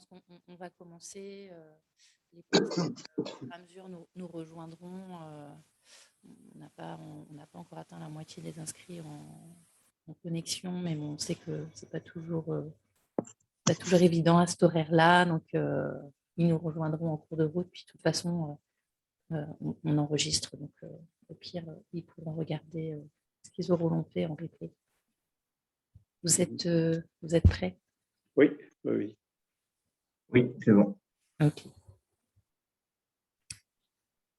pense qu'on va commencer. Les personnes, au fur et à mesure, nous rejoindront. On n'a pas encore atteint la moitié des inscrits en connexion, mais bon, on sait que ce n'est pas toujours évident à cet horaire-là. Donc, ils nous rejoindront en cours de route. Puis, de toute façon, on enregistre. Donc, au pire, ils pourront regarder ce qu'ils auront fait en replay. Vous êtes prêts? Oui, oui, oui. Oui, c'est bon. Ok.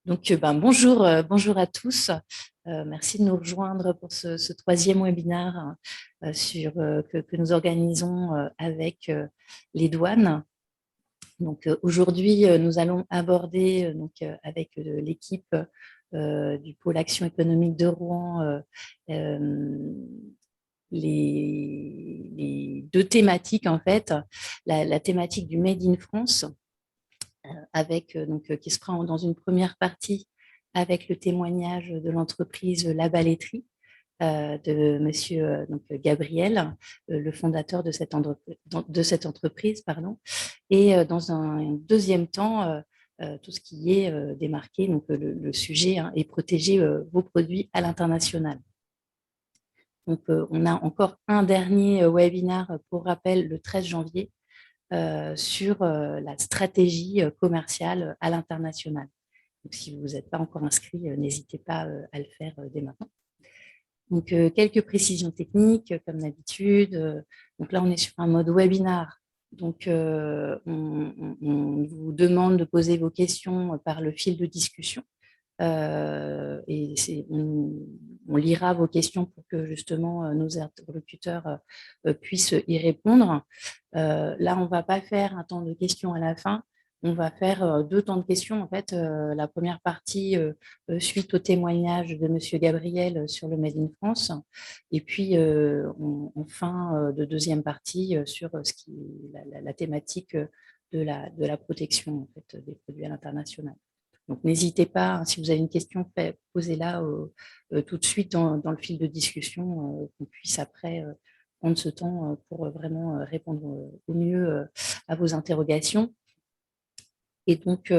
Donc, bonjour à tous. Merci de nous rejoindre pour ce troisième webinaire que nous organisons avec les douanes. Donc, aujourd'hui, nous allons aborder avec l'équipe du pôle action économique de Rouen les deux thématiques, en fait. La thématique du Made in France, qui se fera dans une première partie avec le témoignage de l'entreprise La Balletterie de Monsieur Gabriel, le fondateur de cette entreprise, pardon. Et dans un deuxième temps, tout ce qui est démarqué, donc le sujet est protéger vos produits à l'international. Donc, on a encore un dernier webinaire, pour rappel, le 13 janvier, sur la stratégie commerciale à l'international. Donc, si vous n'êtes pas encore inscrit, n'hésitez pas à le faire dès maintenant. Donc, quelques précisions techniques, comme d'habitude. Donc là, on est sur un mode webinaire. Donc, on vous demande de poser vos questions par le fil de discussion. Et on lira vos questions pour que justement nos interlocuteurs puissent y répondre. Là, on ne va pas faire un temps de questions à la fin. On va faire deux temps de questions. En fait, la première partie suite au témoignage de Monsieur Gabriel sur le Made in France, et puis en fin de deuxième partie sur la thématique de la protection, en fait, des produits à l'international. Donc, n'hésitez pas, si vous avez une question, posez-la tout de suite dans le fil de discussion, qu'on puisse après prendre ce temps pour vraiment répondre au mieux à vos interrogations. Et donc,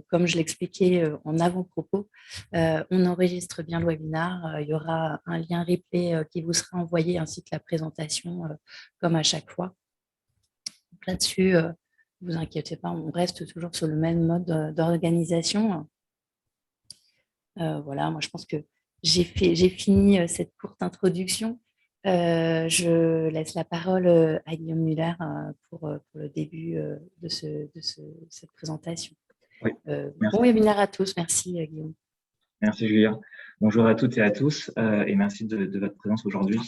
comme je l'expliquais en avant-propos, on enregistre bien le webinaire. Il y aura un lien replay qui vous sera envoyé, ainsi que la présentation, comme à chaque fois. Donc, là-dessus, ne vous inquiétez pas, on reste toujours sur le même mode d'organisation. Voilà, moi, je pense que j'ai fini cette courte introduction. Je laisse la parole à Guillaume Muller pour le début de cette présentation. Oui, bon webinaire à tous. Merci, Guillaume. Merci, Julia. Bonjour à toutes et à tous et merci de votre présence aujourd'hui.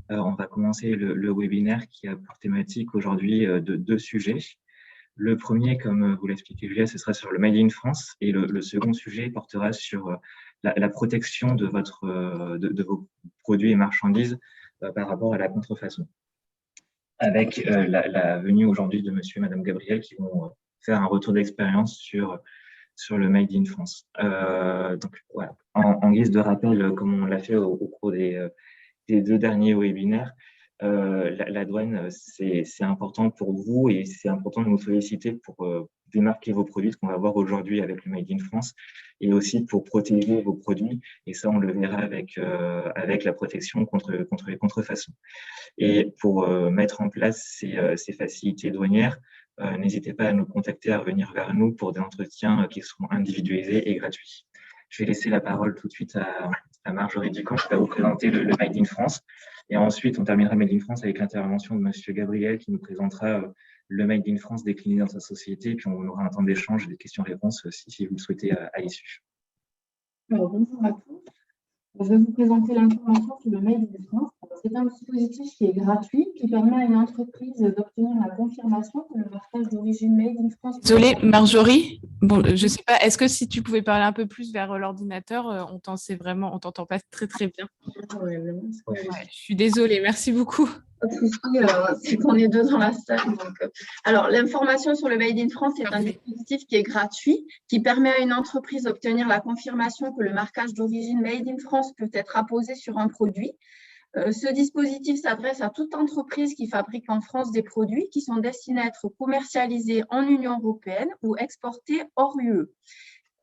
On va commencer le webinaire qui a pour thématique aujourd'hui deux sujets. Le premier, comme vous l'expliquez, Julia, ce sera sur le Made in France, et le second sujet portera sur la protection de vos produits et marchandises par rapport à la contrefaçon. Avec la venue aujourd'hui de monsieur et madame Gabriel qui vont faire un retour d'expérience sur le Made in France. Donc, voilà. En guise de rappel, comme on l'a fait au cours des deux derniers webinaires, la douane, c'est important pour vous et c'est important de nous solliciter pour démarquer vos produits, ce qu'on va voir aujourd'hui avec le Made in France, et aussi pour protéger vos produits. Et ça, on le verra avec la protection contre les contrefaçons. Et pour mettre en place ces facilités douanières, n'hésitez pas à nous contacter, à revenir vers nous pour des entretiens qui seront individualisés et gratuits. Je vais laisser la parole tout de suite à Marjorie Ducamp qui va vous présenter le Made in France. Et ensuite, on terminera Made in France avec l'intervention de monsieur Gabriel qui nous présentera le Made in France décliné dans sa société. Et puis, on aura un temps d'échange et des questions-réponses si vous le souhaitez à l'issue. Alors, bonjour à tous. Je vais vous présenter l'information sur le Made in France. C'est un dispositif qui est gratuit, qui permet à une entreprise d'obtenir la confirmation que le marquage d'origine Made in France… Désolée, Marjorie. Bon, je ne sais pas, est-ce que si tu pouvais parler un peu plus vers l'ordinateur, on t'entend pas très très bien. Ouais, je suis désolée, merci beaucoup. C'est qu'on est deux dans la salle. Alors, l'information sur le Made in France est un dispositif qui est gratuit, qui permet à une entreprise d'obtenir la confirmation que le marquage d'origine Made in France peut être apposé sur un produit. Ce dispositif s'adresse à toute entreprise qui fabrique en France des produits qui sont destinés à être commercialisés en Union européenne ou exportés hors UE.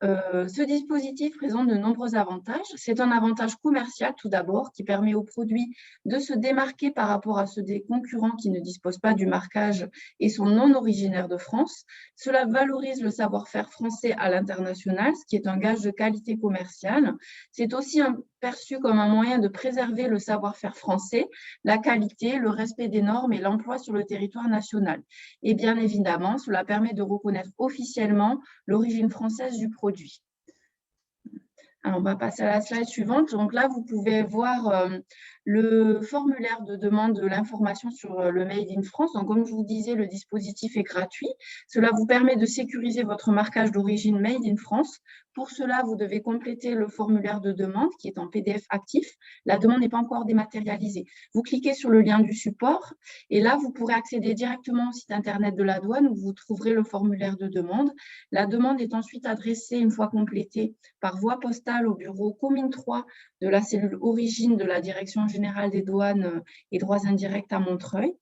Ce dispositif présente de nombreux avantages. C'est un avantage commercial tout d'abord qui permet aux produits de se démarquer par rapport à ceux des concurrents qui ne disposent pas du marquage et sont non originaires de France. Cela valorise le savoir-faire français à l'international, ce qui est un gage de qualité commerciale. C'est aussi perçu comme un moyen de préserver le savoir-faire français, la qualité, le respect des normes et l'emploi sur le territoire national. Et bien évidemment, cela permet de reconnaître officiellement l'origine française du produit. Alors, on va passer à la slide suivante. Donc là, vous pouvez voir le formulaire de demande de l'information sur le Made in France. Donc, comme je vous disais, le dispositif est gratuit. Cela vous permet de sécuriser votre marquage d'origine Made in France. Pour cela, vous devez compléter le formulaire de demande qui est en PDF actif. La demande n'est pas encore dématérialisée. Vous cliquez sur le lien du support et là, vous pourrez accéder directement au site internet de la douane où vous trouverez le formulaire de demande. La demande est ensuite adressée, une fois complétée, par voie postale au bureau commune 3 de la cellule origine de la Direction générale des douanes et droits indirects à Montreuil.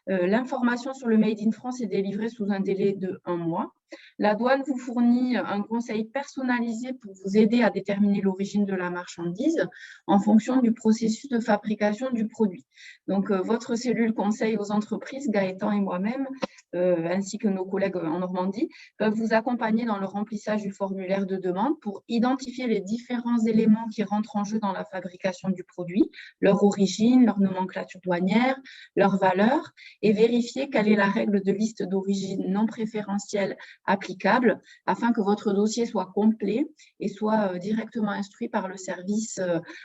L'information sur le Made in France est délivrée sous un délai de 1 mois. La douane vous fournit un conseil personnalisé pour vous aider à déterminer l'origine de la marchandise en fonction du processus de fabrication du produit. Donc, votre cellule conseil aux entreprises, Gaëtan et moi-même, ainsi que nos collègues en Normandie, peuvent vous accompagner dans le remplissage du formulaire de demande pour identifier les différents éléments qui rentrent en jeu dans la fabrication du produit, leur origine, leur nomenclature douanière, leur valeur, et vérifier quelle est la règle de liste d'origine non préférentielle applicable afin que votre dossier soit complet et soit directement instruit par le service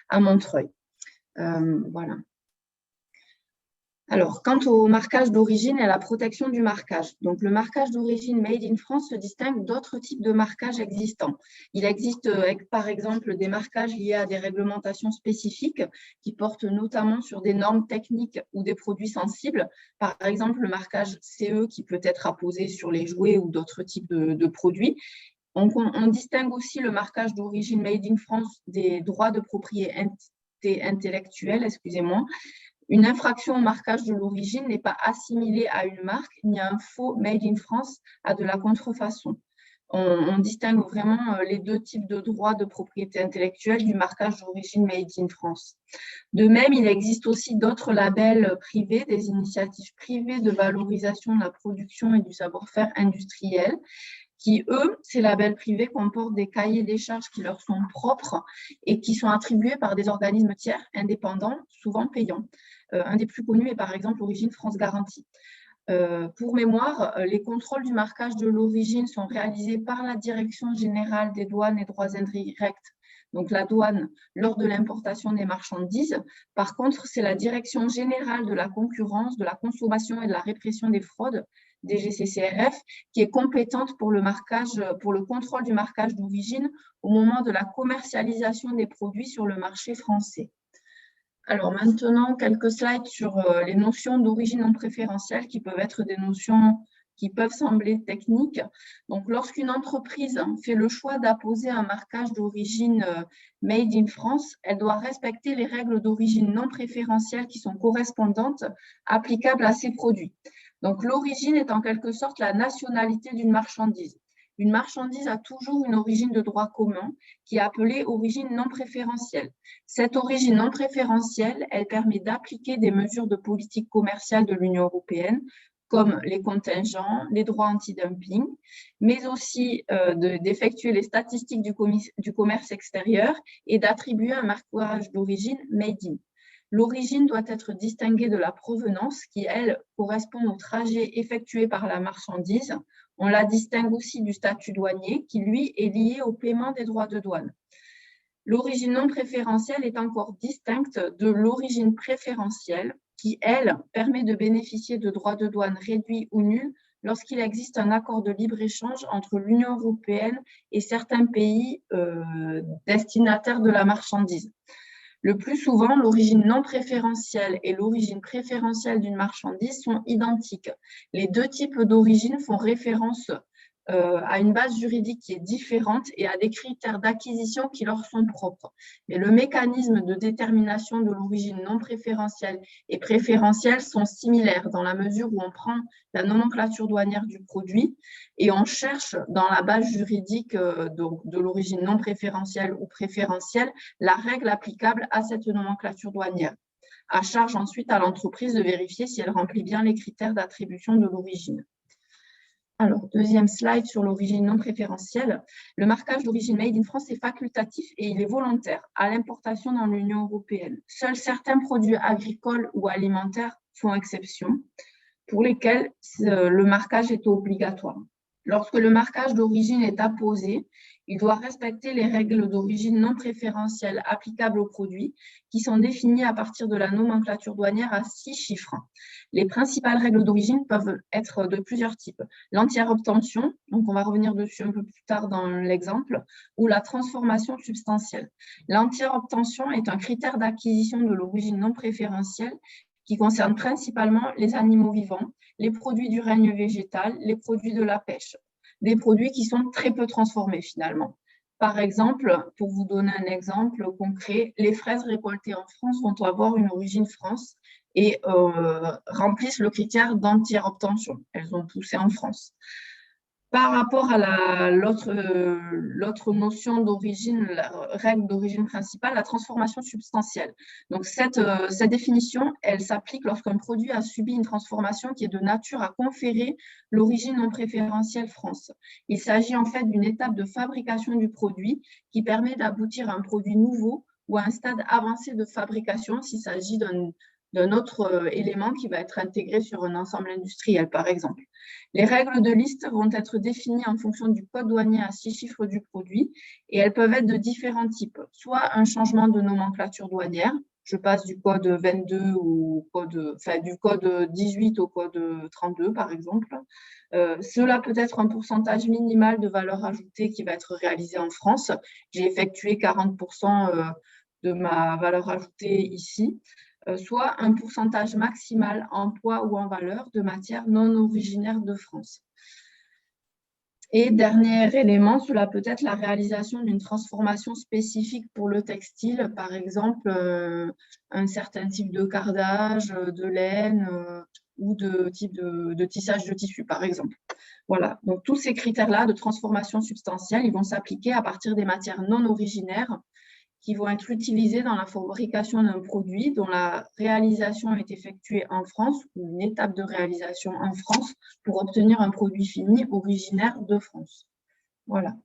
à Montreuil. Voilà. Alors, quant au marquage d'origine et à la protection du marquage. Donc, le marquage d'origine Made in France se distingue d'autres types de marquages existants. Il existe, par exemple, des marquages liés à des réglementations spécifiques qui portent notamment sur des normes techniques ou des produits sensibles. Par exemple, le marquage CE qui peut être apposé sur les jouets ou d'autres types de produits. On distingue aussi le marquage d'origine Made in France des droits de propriété intellectuelle, excusez-moi. Une infraction au marquage de l'origine n'est pas assimilée à une marque, ni à un faux Made in France à de la contrefaçon. On distingue vraiment les deux types de droits de propriété intellectuelle du marquage d'origine Made in France. De même, il existe aussi d'autres labels privés, des initiatives privées de valorisation de la production et du savoir-faire industriel, qui, eux, ces labels privés comportent des cahiers des charges qui leur sont propres et qui sont attribués par des organismes tiers indépendants, souvent payants. Un des plus connus est par exemple Origine France Garantie. Pour mémoire, les contrôles du marquage de l'origine sont réalisés par la Direction générale des douanes et droits indirects, donc la douane, lors de l'importation des marchandises. Par contre, c'est la Direction générale de la concurrence, de la consommation et de la répression des fraudes, DGCCRF, qui est compétente pour le contrôle du marquage d'origine au moment de la commercialisation des produits sur le marché français. Alors maintenant, quelques slides sur les notions d'origine non préférentielle qui peuvent être des notions qui peuvent sembler techniques. Donc, lorsqu'une entreprise fait le choix d'apposer un marquage d'origine Made in France, elle doit respecter les règles d'origine non préférentielle qui sont correspondantes applicables à ces produits. Donc, l'origine est en quelque sorte la nationalité d'une marchandise. Une marchandise a toujours une origine de droit commun qui est appelée origine non préférentielle. Cette origine non préférentielle, elle permet d'appliquer des mesures de politique commerciale de l'Union européenne comme les contingents, les droits anti-dumping, mais aussi d'effectuer les statistiques du commerce extérieur et d'attribuer un marquage d'origine Made in. L'origine doit être distinguée de la provenance qui, elle, correspond au trajet effectué par la marchandise. On la distingue aussi du statut douanier qui, lui, est lié au paiement des droits de douane. L'origine non préférentielle est encore distincte de l'origine préférentielle qui, elle, permet de bénéficier de droits de douane réduits ou nuls lorsqu'il existe un accord de libre-échange entre l'Union européenne et certains pays destinataires de la marchandise. Le plus souvent, l'origine non préférentielle et l'origine préférentielle d'une marchandise sont identiques. Les deux types d'origine font référence a une base juridique qui est différente et a des critères d'acquisition qui leur sont propres. Mais le mécanisme de détermination de l'origine non préférentielle et préférentielle sont similaires dans la mesure où on prend la nomenclature douanière du produit et on cherche dans la base juridique de l'origine non préférentielle ou préférentielle la règle applicable à cette nomenclature douanière. À charge ensuite à l'entreprise de vérifier si elle remplit bien les critères d'attribution de l'origine. Alors, deuxième slide sur l'origine non préférentielle. Le marquage d'origine Made in France est facultatif et il est volontaire à l'importation dans l'Union européenne. Seuls certains produits agricoles ou alimentaires font exception, pour lesquels le marquage est obligatoire. Lorsque le marquage d'origine est apposé, il doit respecter les règles d'origine non préférentielle applicables aux produits qui sont définies à partir de la nomenclature douanière à 6 chiffres. Les principales règles d'origine peuvent être de plusieurs types. L'entière obtention, donc on va revenir dessus un peu plus tard dans l'exemple, ou la transformation substantielle. L'entière obtention est un critère d'acquisition de l'origine non préférentielle qui concerne principalement les animaux vivants, les produits du règne végétal, les produits de la pêche, des produits qui sont très peu transformés finalement. Par exemple, pour vous donner un exemple concret, les fraises récoltées en France vont avoir une origine France et remplissent le critère d'entière obtention. Elles ont poussé en France. Par rapport à l'autre notion d'origine, la règle d'origine principale, la transformation substantielle. Donc, cette définition, elle s'applique lorsqu'un produit a subi une transformation qui est de nature à conférer l'origine non préférentielle France. Il s'agit en fait d'une étape de fabrication du produit qui permet d'aboutir à un produit nouveau ou à un stade avancé de fabrication s'il s'agit d'un autre élément qui va être intégré sur un ensemble industriel, par exemple. Les règles de liste vont être définies en fonction du code douanier à 6 chiffres du produit et elles peuvent être de différents types. Soit un changement de nomenclature douanière, je passe du code 22 du code 18 au code 32, par exemple. Cela peut être un pourcentage minimal de valeur ajoutée qui va être réalisé en France. J'ai effectué 40% de ma valeur ajoutée ici. Soit un pourcentage maximal en poids ou en valeur de matière non originaire de France. Et dernier élément, cela peut être la réalisation d'une transformation spécifique pour le textile, par exemple un certain type de cardage, de laine ou de type de tissage de tissu, par exemple. Voilà, donc tous ces critères-là de transformation substantielle, ils vont s'appliquer à partir des matières non originaires qui vont être utilisés dans la fabrication d'un produit dont la réalisation est effectuée en France ou une étape de réalisation en France pour obtenir un produit fini originaire de France. Voilà.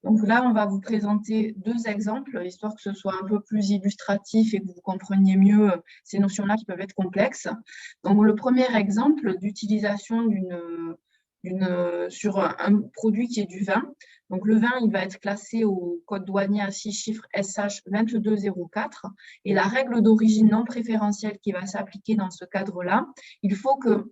Donc là, on va vous présenter 2 exemples, histoire que ce soit un peu plus illustratif et que vous compreniez mieux ces notions-là qui peuvent être complexes. Donc le premier exemple d'utilisation sur un produit qui est du vin. Donc, le vin, il va être classé au code douanier à 6 chiffres SH 2204. Et la règle d'origine non préférentielle qui va s'appliquer dans ce cadre-là, il faut que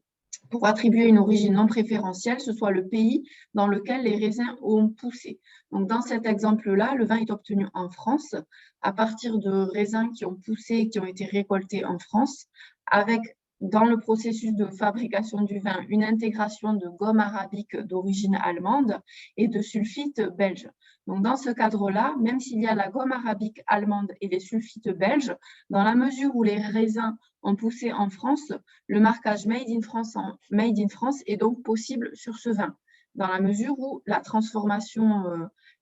pour attribuer une origine non préférentielle, ce soit le pays dans lequel les raisins ont poussé. Donc, dans cet exemple-là, le vin est obtenu en France à partir de raisins qui ont poussé et qui ont été récoltés en France avec dans le processus de fabrication du vin, une intégration de gomme arabique d'origine allemande et de sulfite belge. Donc, dans ce cadre-là, même s'il y a la gomme arabique allemande et les sulfites belges, dans la mesure où les raisins ont poussé en France, le marquage Made in France est donc possible sur ce vin, dans la mesure où la transformation,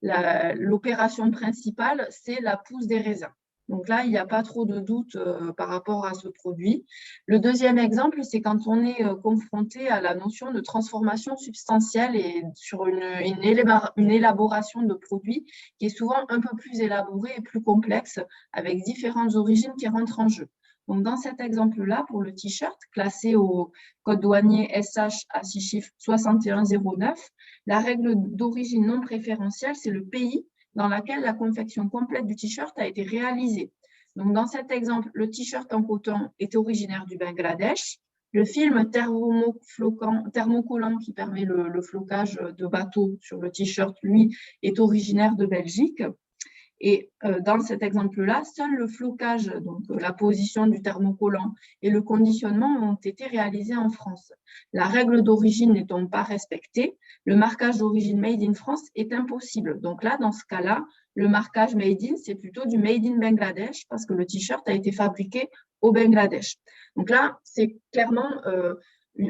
l'opération principale, c'est la pousse des raisins. Donc là, il n'y a pas trop de doute par rapport à ce produit. Le deuxième exemple, c'est quand on est confronté à la notion de transformation substantielle et sur une élaboration de produits qui est souvent un peu plus élaborée et plus complexe avec différentes origines qui rentrent en jeu. Donc, dans cet exemple-là, pour le t-shirt, classé au code douanier SH à 6 chiffres 6109, la règle d'origine non préférentielle, c'est le pays dans laquelle la confection complète du t-shirt a été réalisée. Donc, dans cet exemple, le t-shirt en coton est originaire du Bangladesh. Le film thermocollant qui permet le flocage de bateaux sur le t-shirt, lui, est originaire de Belgique. Et dans cet exemple-là, seul le flocage, donc la position du thermocollant et le conditionnement ont été réalisés en France. La règle d'origine n'étant pas respectée, le marquage d'origine Made in France est impossible. Donc là, dans ce cas-là, le marquage Made in, c'est plutôt du Made in Bangladesh parce que le t-shirt a été fabriqué au Bangladesh. Donc là, c'est clairement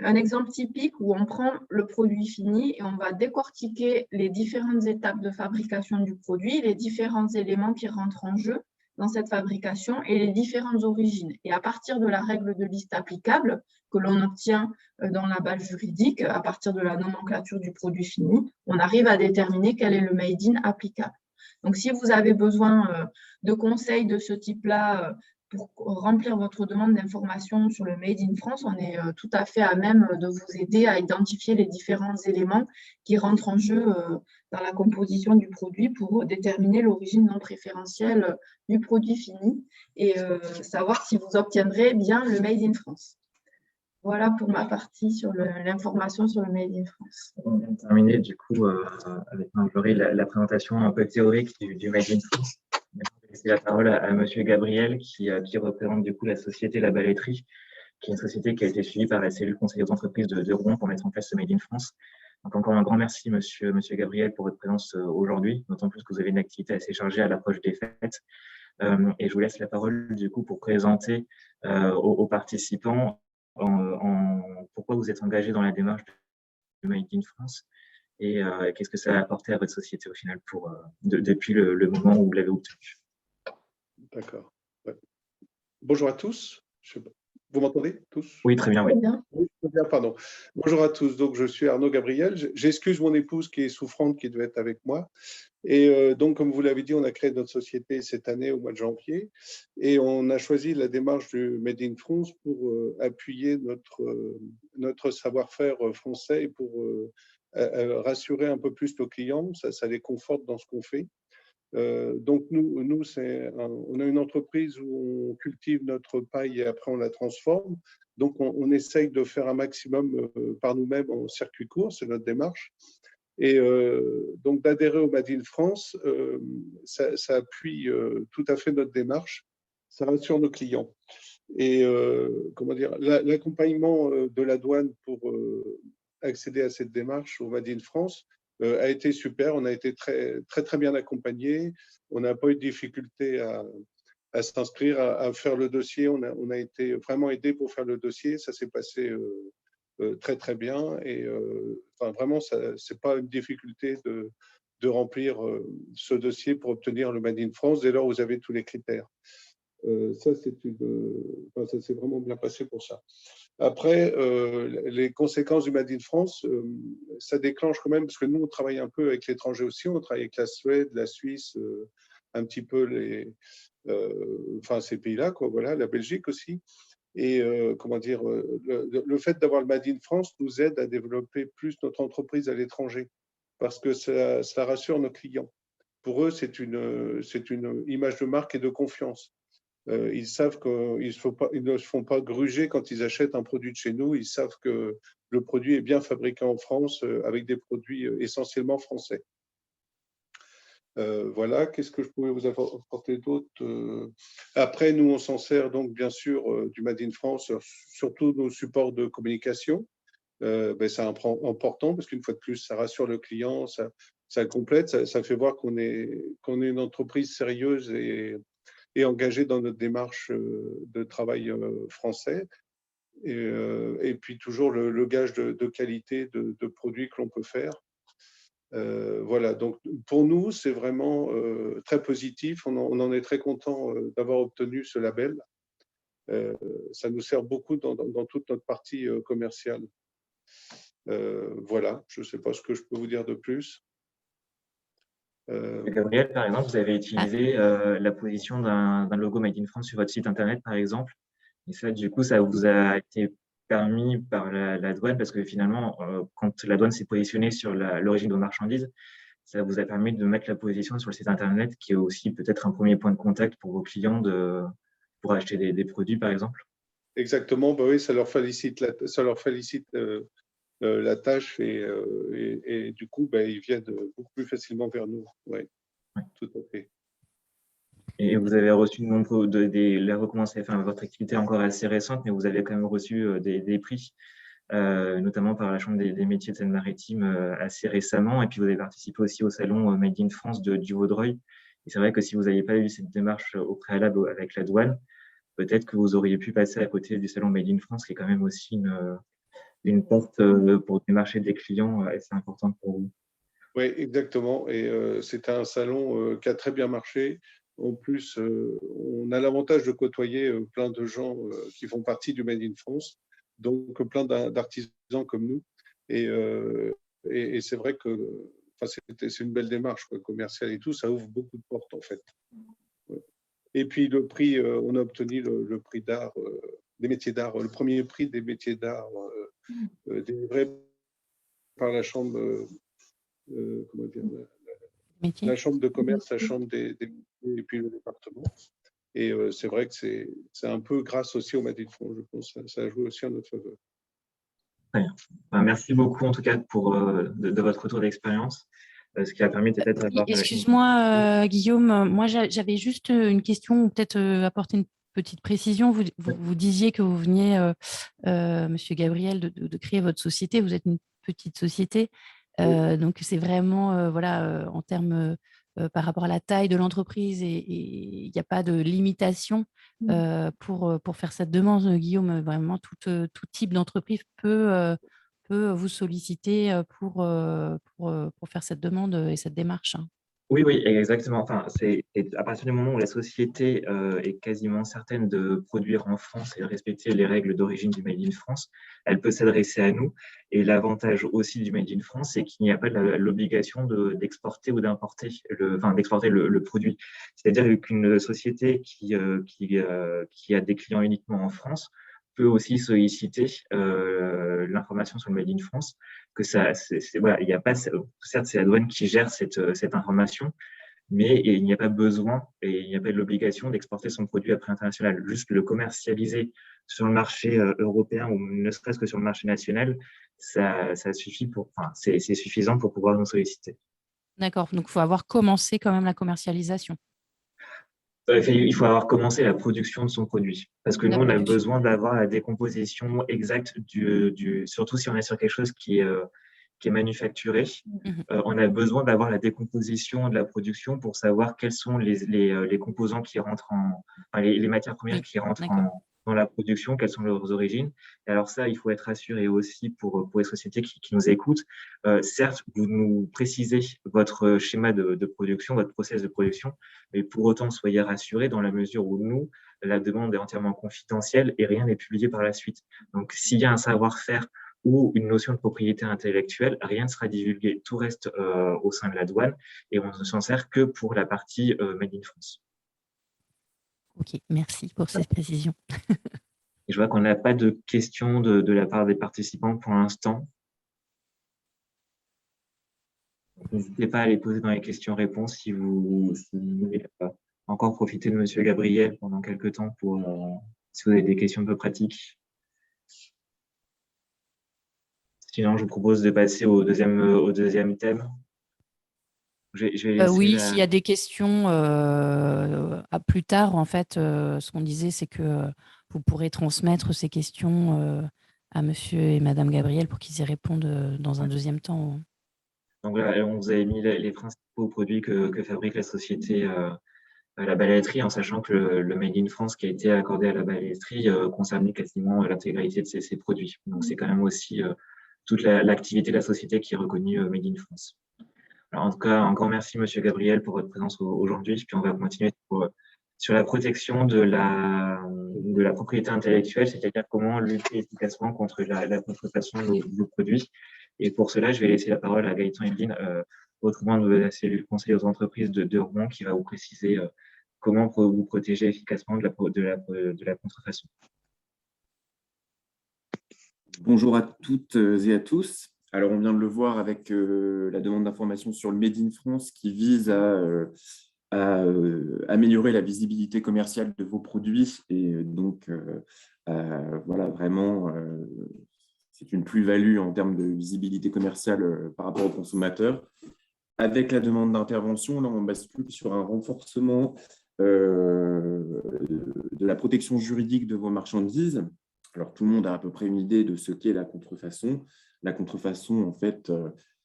un exemple typique où on prend le produit fini et on va décortiquer les différentes étapes de fabrication du produit, les différents éléments qui rentrent en jeu dans cette fabrication et les différentes origines. Et à partir de la règle de liste applicable que l'on obtient dans la base juridique, à partir de la nomenclature du produit fini, on arrive à déterminer quel est le made in applicable. Donc, si vous avez besoin de conseils de ce type-là pour remplir votre demande d'information sur le Made in France, on est tout à fait à même de vous aider à identifier les différents éléments qui rentrent en jeu dans la composition du produit pour déterminer l'origine non préférentielle du produit fini et savoir si vous obtiendrez bien le Made in France. Voilà pour ma partie sur l'information sur le Made in France. On vient de terminer du coup avec Marjorie la présentation un peu théorique du Made in France. Maintenant, je vais laisser la parole à Monsieur Gabriel qui représente du coup la société La Balletterie, qui est une société qui a été suivie par la cellule conseil aux entreprises de Rouen pour mettre en place ce Made in France. Donc encore un grand merci Monsieur Gabriel pour votre présence aujourd'hui, d'autant plus que vous avez une activité assez chargée à l'approche des fêtes. Et je vous laisse la parole du coup pour présenter aux participants pourquoi vous êtes engagé dans la démarche de Made in France et qu'est-ce que ça a apporté à votre société au final depuis le moment où vous l'avez obtenu. D'accord. Ouais. Bonjour à tous. Vous m'entendez tous? Oui, très bien. Oui. Oui, très bien, pardon. Bonjour à tous. Donc, je suis Arnaud Gabriel. J'excuse mon épouse qui est souffrante, qui devait être avec moi. Et donc, comme vous l'avez dit, on a créé notre société cette année au mois de janvier et on a choisi la démarche du Made in France pour appuyer notre savoir-faire français et pour rassurer un peu plus nos clients. Ça les conforte dans ce qu'on fait. Donc, nous on a une entreprise où on cultive notre paille et après on la transforme. Donc, on essaye de faire un maximum par nous-mêmes en circuit court, c'est notre démarche. Et donc, d'adhérer au Made in France, ça appuie tout à fait notre démarche, ça rassure nos clients. Et comment dire, l'accompagnement de la douane pour accéder à cette démarche au Made in France a été super. On a été très bien accompagnés. On n'a pas eu de difficulté à s'inscrire, à faire le dossier. On a été vraiment aidés pour faire le dossier. Ça s'est passé très bien. Et enfin, vraiment, ce n'est pas une difficulté de remplir ce dossier pour obtenir le Made in France dès lors où vous avez tous les critères. Ça s'est vraiment bien passé pour ça. Après, les conséquences du Made in France, ça déclenche quand même, parce que nous, on travaille un peu avec l'étranger aussi, on travaille avec la Suède, la Suisse, un petit peu ces pays-là, quoi, voilà, la Belgique aussi. Et comment dire, le fait d'avoir le Made in France nous aide à développer plus notre entreprise à l'étranger, parce que ça rassure nos clients. Pour eux, c'est une image de marque et de confiance. Ils savent qu'ils ne se font pas gruger quand ils achètent un produit de chez nous. Ils savent que le produit est bien fabriqué en France avec des produits essentiellement français. Voilà, qu'est-ce que je pouvais vous apporter d'autre? Après, nous, on s'en sert donc bien sûr du Made in France, surtout nos supports de communication. C'est important parce qu'une fois de plus, ça rassure le client, ça complète, ça fait voir qu'on est une entreprise sérieuse et engagé dans notre démarche de travail français. Et puis toujours le gage de qualité de produits que l'on peut faire. Voilà, donc pour nous, c'est vraiment très positif. On en est très content d'avoir obtenu ce label. Ça nous sert beaucoup dans toute notre partie commerciale. Voilà, je ne sais pas ce que je peux vous dire de plus. Gabriel, par exemple, vous avez utilisé la position d'un logo Made in France sur votre site internet, par exemple. Et ça, du coup, ça vous a été permis par la douane parce que finalement, quand la douane s'est positionnée sur l'origine de vos marchandises, ça vous a permis de mettre la position sur le site internet qui est aussi peut-être un premier point de contact pour vos clients pour acheter des produits, par exemple. Exactement, bah oui, ça leur félicite la tâche et du coup, ils viennent beaucoup plus facilement vers nous. Oui, tout à fait. Et vous avez reçu les recommencer, enfin, votre activité est encore assez récente, mais vous avez quand même reçu des prix, notamment par la Chambre des métiers de Seine-Maritime assez récemment. Et puis, vous avez participé aussi au salon Made in France du Vaudreuil. Et c'est vrai que si vous n'aviez pas eu cette démarche au préalable avec la douane, peut-être que vous auriez pu passer à côté du salon Made in France, qui est quand même aussi une porte pour démarcher des clients assez importante pour vous. Oui, exactement. Et c'était un salon qui a très bien marché. En plus, on a l'avantage de côtoyer plein de gens qui font partie du Made in France, donc plein d'artisans comme nous. Et c'est vrai que c'est une belle démarche commerciale et tout. Ça ouvre beaucoup de portes, en fait. Ouais. Et puis, le prix, on a obtenu le prix d'art, des métiers d'art, le premier prix des métiers d'art délivré par la Chambre. Comment dire, la chambre de commerce, la chambre et puis le département. Et c'est vrai que c'est un peu grâce aussi au Made in France, je pense. Ça a joué aussi en notre faveur. Très bien. Merci beaucoup, en tout cas, de votre retour d'expérience, ce qui a permis peut-être d'avoir… Excuse-moi, Guillaume, moi j'avais juste une question, ou peut-être apporter une petite précision. Vous disiez que vous veniez, Monsieur Gabriel, de créer votre société. Vous êtes une petite société. Donc, c'est vraiment, voilà, en termes par rapport à la taille de l'entreprise, et il n'y a pas de limitation pour faire cette demande, Guillaume. Vraiment, tout type d'entreprise peut vous solliciter pour faire cette demande et cette démarche. Oui, oui, exactement. Enfin, c'est à partir du moment où la société est quasiment certaine de produire en France et de respecter les règles d'origine du Made in France, elle peut s'adresser à nous. Et l'avantage aussi du Made in France, c'est qu'il n'y a pas l'obligation d'exporter ou d'importer d'exporter le produit. C'est-à-dire qu'une société qui a des clients uniquement en France peut aussi solliciter l'information sur le Made in France, que ça, voilà, il n'y a pas, certes, c'est la douane qui gère cette information, mais il n'y a pas besoin et il n'y a pas l'obligation d'exporter son produit après international. Juste le commercialiser sur le marché européen ou ne serait-ce que sur le marché national, ça suffit c'est suffisant pour pouvoir nous solliciter. D'accord, donc il faut avoir commencé quand même la commercialisation. Il faut avoir commencé la production de son produit. Parce que nous, on a besoin d'avoir la décomposition exacte surtout si on est sur quelque chose qui est manufacturé. On a besoin d'avoir la décomposition de la production pour savoir quels sont les composants qui rentrent les matières premières qui rentrent dans la production, quelles sont leurs origines. Et alors ça, il faut être assuré aussi pour les sociétés qui nous écoutent. Certes, vous nous précisez votre schéma de production, votre process de production, mais pour autant, soyez rassurés dans la mesure où nous, la demande est entièrement confidentielle et rien n'est publié par la suite. Donc, s'il y a un savoir-faire ou une notion de propriété intellectuelle, rien ne sera divulgué. Tout reste au sein de la douane et on ne s'en sert que pour la partie Made in France. Ok, merci pour cette précision. Et je vois qu'on n'a pas de questions de la part des participants pour l'instant. N'hésitez pas à les poser dans les questions-réponses si vous voulez encore profiter de Monsieur Gabriel pendant quelques temps si vous avez des questions un peu pratiques. Sinon, je vous propose de passer au deuxième thème. Oui, s'il y a des questions à plus tard, en fait, ce qu'on disait, c'est que vous pourrez transmettre ces questions à Monsieur et Madame Gabriel pour qu'ils y répondent dans un deuxième temps. Donc là, on vous avait mis les principaux produits que fabrique la société la Balétrie, en sachant que le Made in France qui a été accordé à la Balétrie concernait quasiment l'intégralité de ces produits. Donc c'est quand même aussi toute l'activité de la société qui est reconnue Made in France. Alors, en tout cas, encore merci, Monsieur Gabriel, pour votre présence aujourd'hui. Puis on va continuer sur la protection de la propriété intellectuelle, c'est-à-dire comment lutter efficacement contre la contrefaçon de vos produits. Et pour cela, je vais laisser la parole à Gaëtan Evelyne, autrement de la cellule conseil aux entreprises de Rouen, qui va vous préciser comment vous protéger efficacement de la contrefaçon. Bonjour à toutes et à tous. Alors, on vient de le voir avec la demande d'information sur le Made in France qui vise à améliorer la visibilité commerciale de vos produits. Et donc, voilà, vraiment, c'est une plus-value en termes de visibilité commerciale par rapport aux consommateurs. Avec la demande d'intervention, là, on bascule sur un renforcement de la protection juridique de vos marchandises. Alors, tout le monde a à peu près une idée de ce qu'est la contrefaçon. La contrefaçon, en fait,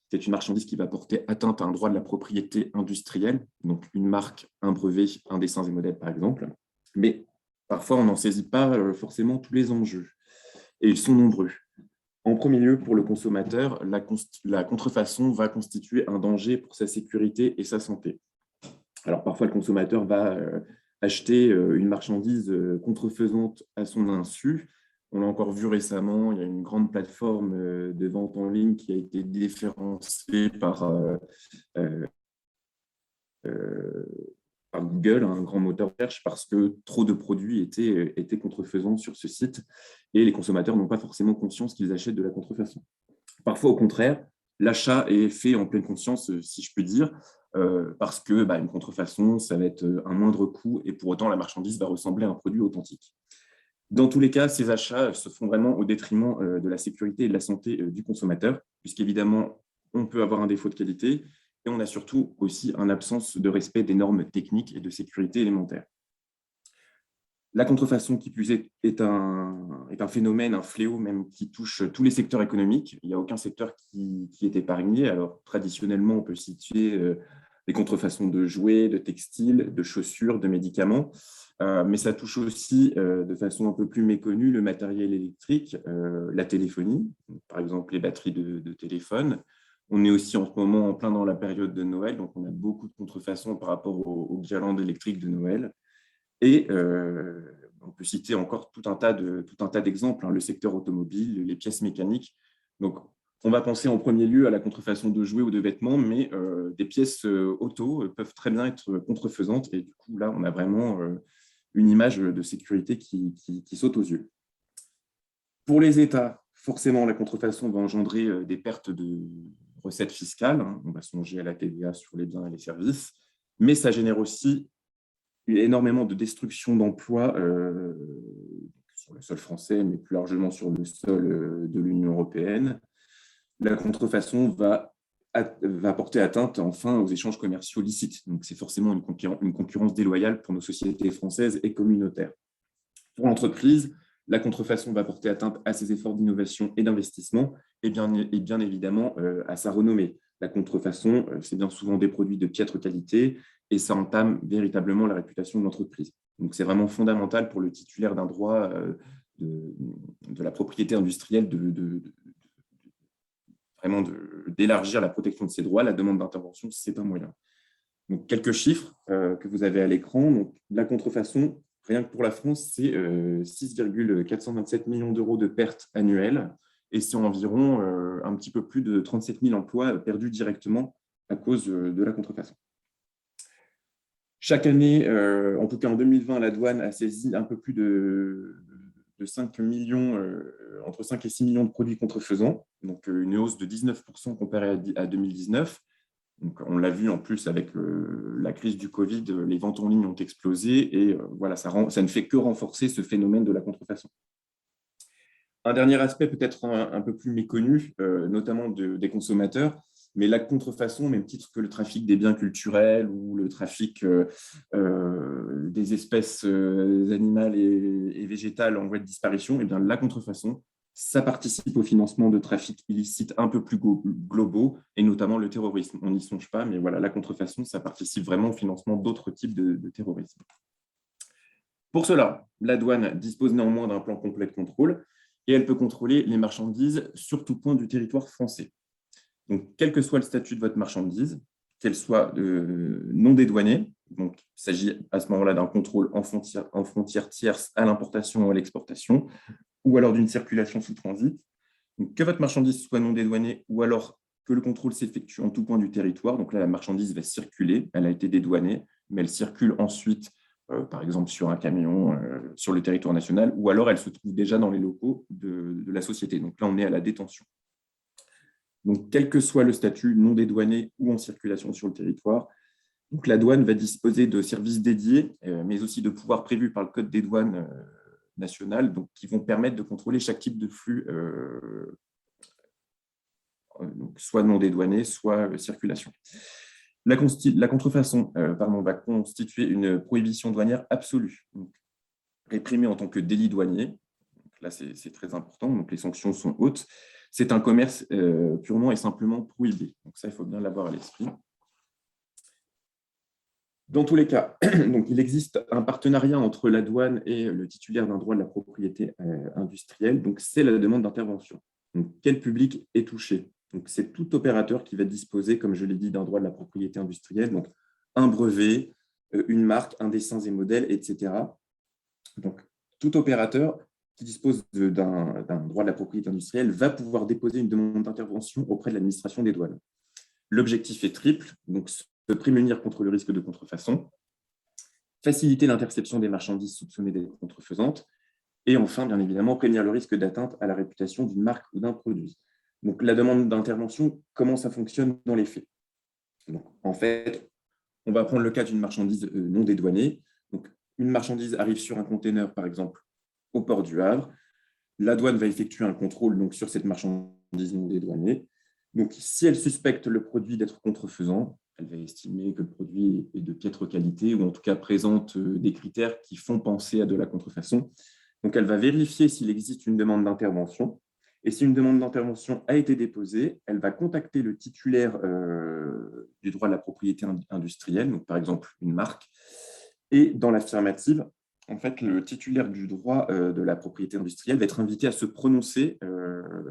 c'est une marchandise qui va porter atteinte à un droit de la propriété industrielle, donc une marque, un brevet, un dessin et modèle, par exemple. Mais parfois, on n'en saisit pas forcément tous les enjeux. Et ils sont nombreux. En premier lieu, pour le consommateur, la contrefaçon va constituer un danger pour sa sécurité et sa santé. Alors, parfois, le consommateur va acheter une marchandise contrefaisante à son insu. On l'a encore vu récemment, il y a une grande plateforme de vente en ligne qui a été déréférencée par Google, un grand moteur de recherche, parce que trop de produits étaient contrefaisants sur ce site et les consommateurs n'ont pas forcément conscience qu'ils achètent de la contrefaçon. Parfois, au contraire, l'achat est fait en pleine conscience, si je puis dire, parce que une contrefaçon, ça va être un moindre coût et pour autant, la marchandise va ressembler à un produit authentique. Dans tous les cas, ces achats se font vraiment au détriment de la sécurité et de la santé du consommateur, puisqu'évidemment, on peut avoir un défaut de qualité et on a surtout aussi une absence de respect des normes techniques et de sécurité élémentaires. La contrefaçon, qui plus est un phénomène, un fléau même qui touche tous les secteurs économiques. Il n'y a aucun secteur qui est épargné. Alors, traditionnellement, on peut situer les contrefaçons de jouets, de textiles, de chaussures, de médicaments. Mais ça touche aussi, de façon un peu plus méconnue, le matériel électrique, la téléphonie, par exemple les batteries de téléphone. On est aussi en ce moment en plein dans la période de Noël, donc on a beaucoup de contrefaçons par rapport aux guirlandes électriques de Noël. Et on peut citer encore tout un tas d'exemples, le secteur automobile, les pièces mécaniques. Donc, on va penser en premier lieu à la contrefaçon de jouets ou de vêtements, mais des pièces auto peuvent très bien être contrefaisantes. Et du coup, là, on a vraiment une image de sécurité qui saute aux yeux. Pour les États, forcément, la contrefaçon va engendrer des pertes de recettes fiscales. On va songer à la TVA sur les biens et les services, mais ça génère aussi énormément de destruction d'emplois sur le sol français, mais plus largement sur le sol de l'Union européenne. La contrefaçon va porter atteinte enfin aux échanges commerciaux licites. Donc, c'est forcément une concurrence déloyale pour nos sociétés françaises et communautaires. Pour l'entreprise, la contrefaçon va porter atteinte à ses efforts d'innovation et d'investissement et bien évidemment à sa renommée. La contrefaçon, c'est bien souvent des produits de piètre qualité et ça entame véritablement la réputation de l'entreprise. Donc, c'est vraiment fondamental pour le titulaire d'un droit de la propriété industrielle vraiment d'élargir la protection de ses droits. La demande d'intervention, c'est un moyen. Donc, quelques chiffres que vous avez à l'écran. Donc, la contrefaçon, rien que pour la France, c'est 6,427 millions d'euros de pertes annuelles et c'est environ un petit peu plus de 37 000 emplois perdus directement à cause de la contrefaçon. Chaque année, en tout cas en 2020, la douane a saisi un peu plus de 5 millions, entre 5 et 6 millions de produits contrefaisants, donc une hausse de 19% comparée à 2019. Donc, on l'a vu en plus avec la crise du Covid, les ventes en ligne ont explosé et voilà, ça ne fait que renforcer ce phénomène de la contrefaçon. Un dernier aspect peut-être un peu plus méconnu, notamment des consommateurs, mais la contrefaçon, au même titre que le trafic des biens culturels ou le trafic des espèces animales et végétales en voie de disparition, eh bien, la contrefaçon, ça participe au financement de trafics illicites un peu plus globaux, et notamment le terrorisme. On n'y songe pas, mais voilà, la contrefaçon, ça participe vraiment au financement d'autres types de terrorisme. Pour cela, la douane dispose néanmoins d'un plan complet de contrôle, et elle peut contrôler les marchandises sur tout point du territoire français. Donc, quel que soit le statut de votre marchandise, qu'elle soit non dédouanée, donc il s'agit à ce moment-là d'un contrôle en frontière tierce à l'importation ou à l'exportation, ou alors d'une circulation sous transit. Donc, que votre marchandise soit non dédouanée ou alors que le contrôle s'effectue en tout point du territoire. Donc là, la marchandise va circuler, elle a été dédouanée, mais elle circule ensuite, par exemple sur un camion, sur le territoire national, ou alors elle se trouve déjà dans les locaux de la société. Donc là, on est à la détention. Donc, quel que soit le statut, non dédouané ou en circulation sur le territoire, donc la douane va disposer de services dédiés, mais aussi de pouvoirs prévus par le Code des douanes national, donc qui vont permettre de contrôler chaque type de flux, donc soit non dédouané, soit circulation. La contrefaçon va constituer une prohibition douanière absolue, donc, réprimée en tant que délit douanier. Donc là, c'est très important, donc les sanctions sont hautes. C'est un commerce purement et simplement prohibé. Donc ça, il faut bien l'avoir à l'esprit. Dans tous les cas, donc, il existe un partenariat entre la douane et le titulaire d'un droit de la propriété industrielle. Donc, c'est la demande d'intervention. Donc, quel public est touché? Donc, c'est tout opérateur qui va disposer, comme je l'ai dit, d'un droit de la propriété industrielle, donc un brevet, une marque, un dessin et modèle, etc. Donc, tout opérateur qui dispose d'un droit de la propriété industrielle va pouvoir déposer une demande d'intervention auprès de l'administration des douanes. L'objectif est triple, donc se prémunir contre le risque de contrefaçon, faciliter l'interception des marchandises soupçonnées d'être contrefaisantes, et enfin, bien évidemment, prévenir le risque d'atteinte à la réputation d'une marque ou d'un produit. Donc, la demande d'intervention, comment ça fonctionne dans les faits? Donc, en fait, on va prendre le cas d'une marchandise non dédouanée. Donc, une marchandise arrive sur un conteneur, par exemple, au port du Havre. La douane va effectuer un contrôle donc, sur cette marchandise non dédouanée. Donc, si elle suspecte le produit d'être contrefaisant, elle va estimer que le produit est de piètre qualité ou en tout cas présente des critères qui font penser à de la contrefaçon. Donc, elle va vérifier s'il existe une demande d'intervention. Et si une demande d'intervention a été déposée, elle va contacter le titulaire du droit de la propriété industrielle, donc par exemple une marque. Et dans l'affirmative, en fait, le titulaire du droit de la propriété industrielle va être invité à se prononcer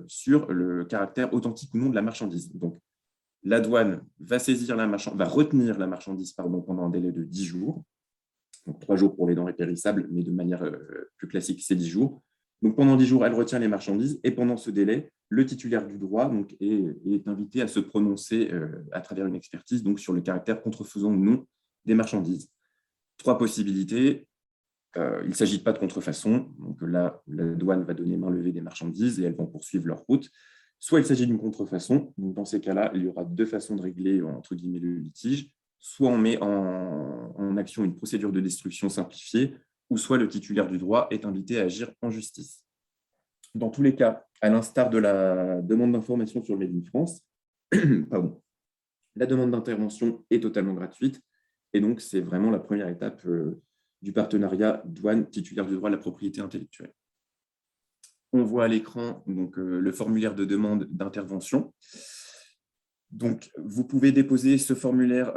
sur le caractère authentique ou non de la marchandise. Donc, la douane va retenir la marchandise pendant un délai de 10 jours. Donc, 3 jours pour les denrées périssables, mais de manière plus classique, c'est 10 jours. Donc, pendant 10 jours, elle retient les marchandises et pendant ce délai, le titulaire du droit est invité à se prononcer à travers une expertise donc, sur le caractère contrefaisant ou non des marchandises. 3 possibilités. Il ne s'agit pas de contrefaçon. Donc là, la douane va donner main levée des marchandises et elles vont poursuivre leur route. Soit il s'agit d'une contrefaçon. Donc dans ces cas-là, il y aura 2 façons de régler entre guillemets le litige. Soit on met en action une procédure de destruction simplifiée, ou soit le titulaire du droit est invité à agir en justice. Dans tous les cas, à l'instar de la demande d'information sur le Made in France, la demande d'intervention est totalement gratuite et donc c'est vraiment la première étape du partenariat douane titulaire du droit de la propriété intellectuelle. On voit à l'écran le formulaire de demande d'intervention. Donc, vous pouvez déposer ce formulaire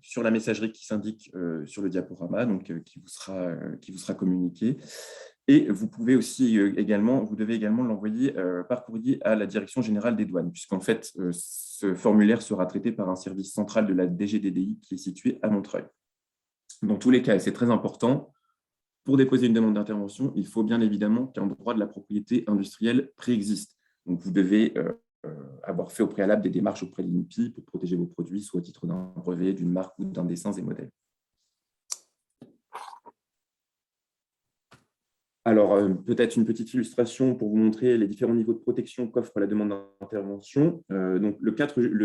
sur la messagerie qui s'indique sur le diaporama, donc, qui vous sera communiqué. Et vous pouvez aussi vous devez également l'envoyer par courrier à la Direction générale des douanes, puisqu'en fait, ce formulaire sera traité par un service central de la DGDDI qui est situé à Montreuil. Dans tous les cas, et c'est très important, pour déposer une demande d'intervention, il faut bien évidemment qu'un droit de la propriété industrielle préexiste. Donc, vous devez avoir fait au préalable des démarches auprès de l'INPI pour protéger vos produits, soit au titre d'un brevet, d'une marque ou d'un dessin et modèle. Alors, peut-être une petite illustration pour vous montrer les différents niveaux de protection qu'offre la demande d'intervention. Donc, le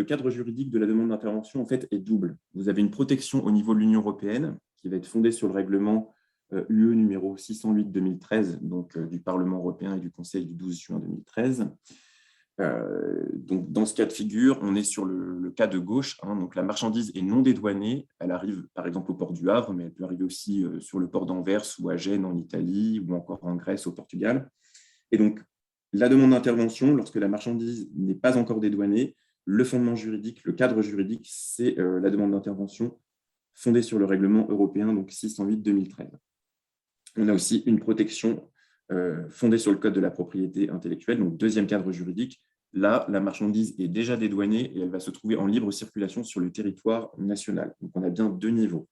cadre juridique de la demande d'intervention en fait, est double. Vous avez une protection au niveau de l'Union européenne qui va être fondée sur le règlement UE numéro 608-2013 du Parlement européen et du Conseil du 12 juin 2013. Donc, dans ce cas de figure, on est sur le cas de gauche. Donc, la marchandise est non dédouanée. Elle arrive par exemple au port du Havre, mais elle peut arriver aussi sur le port d'Anvers ou à Gênes en Italie ou encore en Grèce au Portugal. Et donc, la demande d'intervention, lorsque la marchandise n'est pas encore dédouanée, le fondement juridique, le cadre juridique, c'est la demande d'intervention fondée sur le règlement européen 608-2013. On a aussi une protection fondée sur le code de la propriété intellectuelle, donc deuxième cadre juridique. Là, la marchandise est déjà dédouanée et elle va se trouver en libre circulation sur le territoire national. Donc, on a bien 2 niveaux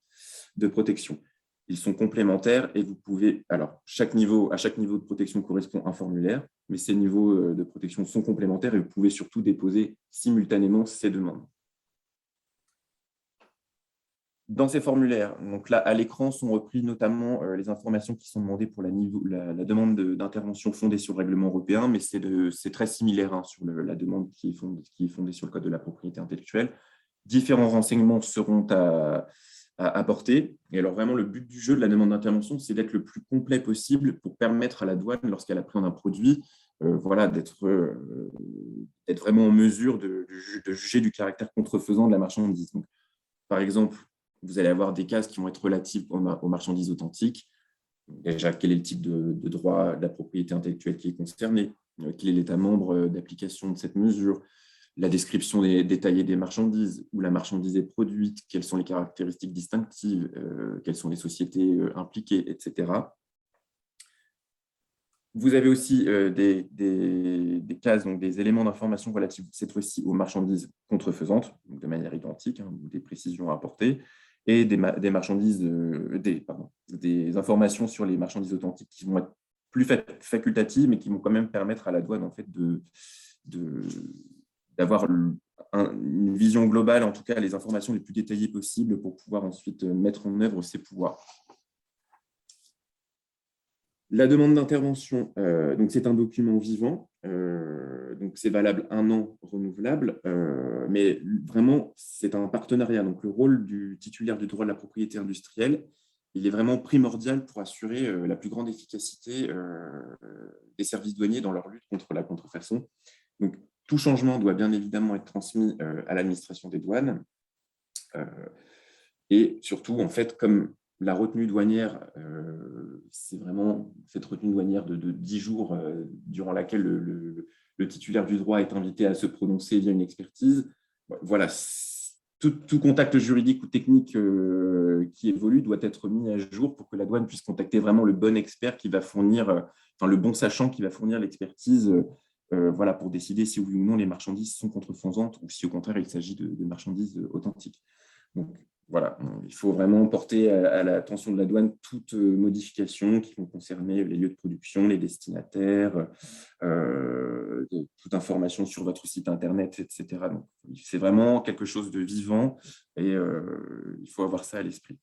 de protection. Ils sont complémentaires et vous pouvez… Alors, à chaque niveau de protection correspond un formulaire, mais ces niveaux de protection sont complémentaires et vous pouvez surtout déposer simultanément ces demandes. Dans ces formulaires, donc là, à l'écran, sont repris notamment les informations qui sont demandées pour la demande d'intervention fondée sur le règlement européen, mais c'est très similaire sur la demande qui est fondée sur le code de la propriété intellectuelle. Différents renseignements seront à apporter. Et alors vraiment, le but du jeu de la demande d'intervention, c'est d'être le plus complet possible pour permettre à la douane, lorsqu'elle appréhende un produit, d'être vraiment en mesure de juger du caractère contrefaisant de la marchandise. Donc, par exemple, vous allez avoir des cases qui vont être relatives aux marchandises authentiques. Déjà, quel est le type de droit de la propriété intellectuelle qui est concerné, quel est l'état membre d'application de cette mesure, la description détaillée des marchandises, où la marchandise est produite, quelles sont les caractéristiques distinctives, quelles sont les sociétés impliquées, etc. Vous avez aussi des cases, donc des éléments d'information relatifs cette fois-ci aux marchandises contrefaisantes, donc de manière identique, ou des précisions à apporter, et des informations sur les marchandises authentiques qui vont être plus facultatives, mais qui vont quand même permettre à la douane en fait, d'avoir une vision globale, en tout cas les informations les plus détaillées possibles pour pouvoir ensuite mettre en œuvre ses pouvoirs. La demande d'intervention, donc c'est un document vivant, donc c'est valable 1 an renouvelable, mais vraiment c'est un partenariat. Donc le rôle du titulaire du droit de la propriété industrielle, il est vraiment primordial pour assurer la plus grande efficacité des services douaniers dans leur lutte contre la contrefaçon. Donc tout changement doit bien évidemment être transmis à l'administration des douanes, et surtout en fait comme la retenue douanière, c'est vraiment cette retenue douanière de 10 jours durant laquelle le titulaire du droit est invité à se prononcer via une expertise. Voilà, tout contact juridique ou technique qui évolue doit être mis à jour pour que la douane puisse contacter vraiment le bon expert qui va fournir, le bon sachant qui va fournir l'expertise voilà, pour décider si oui ou non les marchandises sont contrefaisantes ou si au contraire il s'agit de marchandises authentiques. Donc, voilà, il faut vraiment porter à l'attention de la douane toute modification qui vont concerner les lieux de production, les destinataires, toute information sur votre site internet, etc. Donc, c'est vraiment quelque chose de vivant et il faut avoir ça à l'esprit.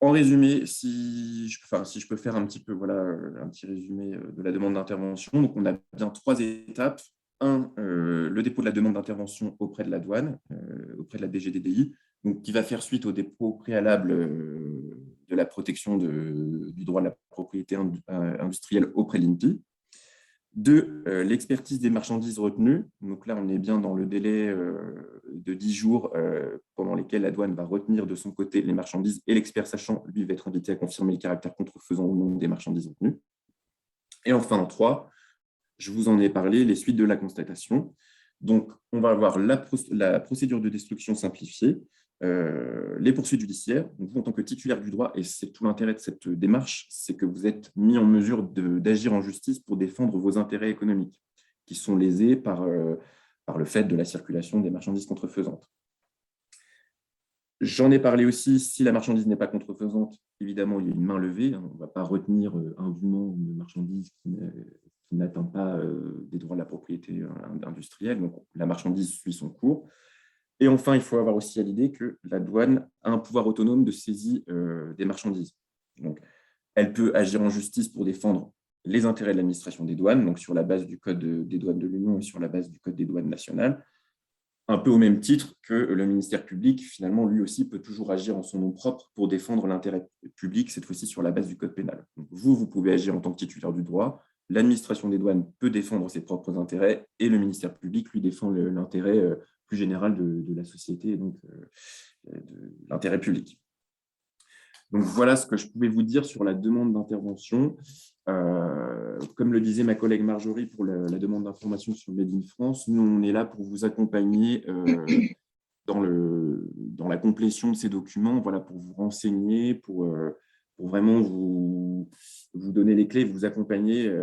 En résumé, si je peux faire un petit peu, voilà, un petit résumé de la demande d'intervention, donc on a bien 3 étapes. Le dépôt de la demande d'intervention auprès de la douane, auprès de la DGDDI, donc, qui va faire suite au dépôt préalable de la protection du droit de la propriété industrielle auprès de l'INPI. 2, l'expertise des marchandises retenues. Donc là, on est bien dans le délai de 10 jours pendant lesquels la douane va retenir de son côté les marchandises et l'expert sachant, lui, va être invité à confirmer le caractère contrefaisant ou non des marchandises retenues. Et enfin, en 3, je vous en ai parlé, les suites de la constatation. Donc, on va avoir la procédure de destruction simplifiée, les poursuites judiciaires. Donc, vous, en tant que titulaire du droit, et c'est tout l'intérêt de cette démarche, c'est que vous êtes mis en mesure d'agir en justice pour défendre vos intérêts économiques, qui sont lésés par le fait de la circulation des marchandises contrefaisantes. J'en ai parlé aussi, si la marchandise n'est pas contrefaisante, évidemment, il y a une main levée. On ne va pas retenir indûment une marchandise qui n'atteint pas des droits de la propriété industrielle. Donc, la marchandise suit son cours. Et enfin, il faut avoir aussi à l'idée que la douane a un pouvoir autonome de saisie des marchandises. Donc, elle peut agir en justice pour défendre les intérêts de l'administration des douanes, donc sur la base du Code des douanes de l'Union et sur la base du Code des douanes nationales, un peu au même titre que le ministère public, finalement, lui aussi peut toujours agir en son nom propre pour défendre l'intérêt public, cette fois-ci sur la base du Code pénal. Donc, vous pouvez agir en tant que titulaire du droit, l'administration des douanes peut défendre ses propres intérêts et le ministère public, lui, défend l'intérêt plus général de la société, donc de l'intérêt public. Donc, voilà ce que je pouvais vous dire sur la demande d'intervention. Comme le disait ma collègue Marjorie pour la demande d'information sur Made in France, nous, on est là pour vous accompagner dans la complétion de ces documents, voilà, pour vous renseigner, pour vraiment vous donner les clés, vous accompagner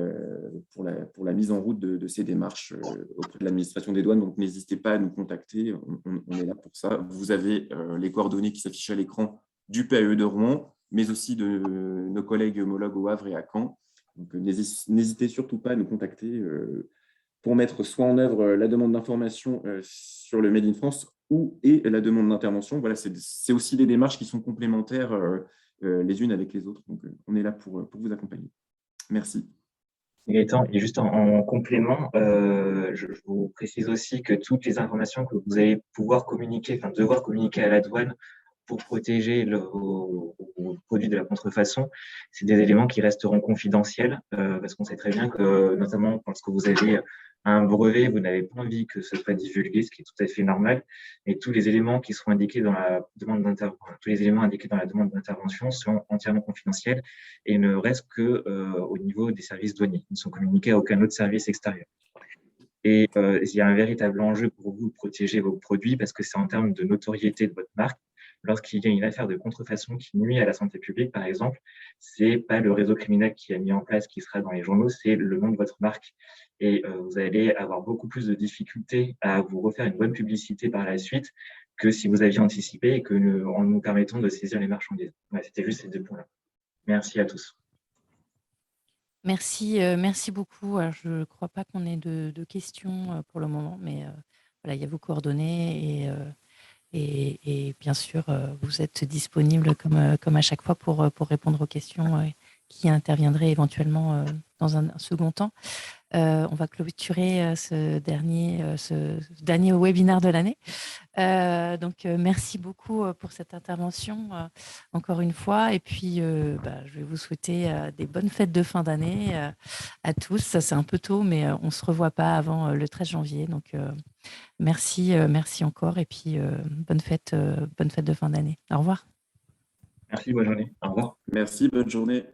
pour la mise en route de ces démarches auprès de l'administration des douanes. Donc, n'hésitez pas à nous contacter, on est là pour ça. Vous avez les coordonnées qui s'affichent à l'écran du PAE de Rouen, mais aussi de nos collègues homologues au Havre et à Caen. Donc, n'hésitez surtout pas à nous contacter pour mettre soit en œuvre la demande d'information sur le Made in France et la demande d'intervention. Voilà, c'est aussi des démarches qui sont complémentaires les unes avec les autres. Donc, on est là pour vous accompagner. Merci. Gaëtan, et juste en complément, je vous précise aussi que toutes les informations que vous allez pouvoir communiquer, enfin devoir communiquer à la douane pour protéger vos produits de la contrefaçon, c'est des éléments qui resteront confidentiels, parce qu'on sait très bien que, notamment lorsque vous avez un brevet, vous n'avez pas envie que ce soit divulgué, ce qui est tout à fait normal. Et tous les éléments qui seront indiqués dans la demande tous les éléments indiqués dans la demande d'intervention sont entièrement confidentiels et ne restent que au niveau des services douaniers. Ils ne sont communiqués à aucun autre service extérieur. Et il y a un véritable enjeu pour vous de protéger vos produits parce que c'est en termes de notoriété de votre marque. Lorsqu'il y a une affaire de contrefaçon qui nuit à la santé publique, par exemple, c'est pas le réseau criminel qui a mis en place qui sera dans les journaux, c'est le nom de votre marque. Et vous allez avoir beaucoup plus de difficultés à vous refaire une bonne publicité par la suite que si vous aviez anticipé et que en nous permettant de saisir les marchandises. Ouais, c'était juste ces 2 points-là. Merci à tous. Merci, merci beaucoup. Alors, je ne crois pas qu'on ait de questions pour le moment, mais voilà, il y a vos coordonnées et bien sûr, vous êtes disponible comme à chaque fois pour répondre aux questions qui interviendraient éventuellement dans un second temps. On va clôturer ce dernier webinaire de l'année. Donc, merci beaucoup pour cette intervention, encore une fois. Et puis, je vais vous souhaiter des bonnes fêtes de fin d'année à tous. Ça, c'est un peu tôt, mais on ne se revoit pas avant le 13 janvier. Donc, merci, merci encore. Et puis, bonne fête de fin d'année. Au revoir. Merci, bonne journée. Au revoir. Merci, bonne journée.